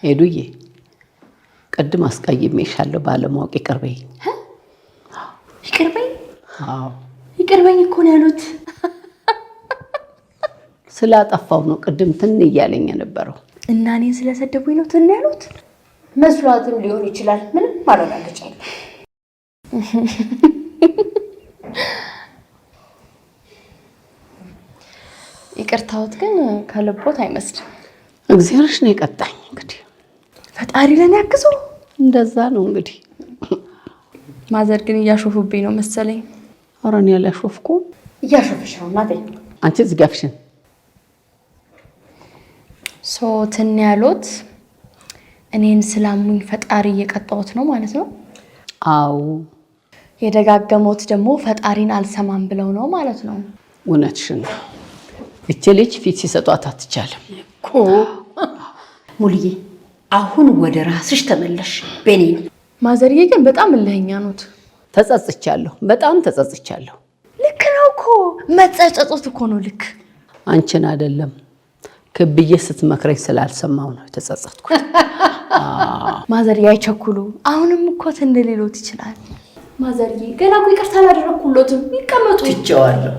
ሄዱዬ ቅድም አስቀይሜሻለሁ ባለማወቅ ይቅር በይኝ። ይቅር በይኝ? አዎ ይቅር በይኝ እኮ ነው ያሉት። ስላጠፋው ነው ቅድም ትን እያለኝ የነበረው። እና እኔን ስለሰደቡኝ ነው ትን ያሉት? መስሏትም ሊሆን ይችላል። ምንም አላደረገችም። ይቅርታውት ግን ከልቦት አይመስልም። እግዚአብሔርሽ ነው የቀጣኝ። እንግዲህ ፈጣሪ ለኔ ያግዞ እንደዛ ነው እንግዲህ። ማዘር ግን እያሾፉብኝ ነው መሰለኝ። ኧረ እኔ አላሾፍኩም። እያሾፍሽ ነው እናቴ። አንቺ ዝጋፍሽን። ትን ያሉት እኔን ስላሙኝ ፈጣሪ እየቀጣሁት ነው ማለት ነው? አዎ። የደጋገሙት ደግሞ ፈጣሪን አልሰማም ብለው ነው ማለት ነው? እውነትሽን ነው። እቺ ልጅ ፊት ሲሰጧት አትቻልም እኮ። ሙልዬ አሁን ወደ ራስሽ ተመለሽ። በኔ ማዘርዬ ግን በጣም እልህኛ ኖት። ተጸጽቻለሁ፣ በጣም ተጸጽቻለሁ። ልክ ነው እኮ መጸጸጡት እኮ ነው ልክ። አንቺን አይደለም ክብዬ ስትመክረኝ ስላልሰማው ነው የተጸጸትኩት። ማዘርዬ አይቸኩሉ። አሁንም እኮ እንደሌሎት ይችላል። ማዘርዬ ገና እኮ ይቅርታ አላደረኩሎትም። ይቀመጡ። ትቼዋለሁ።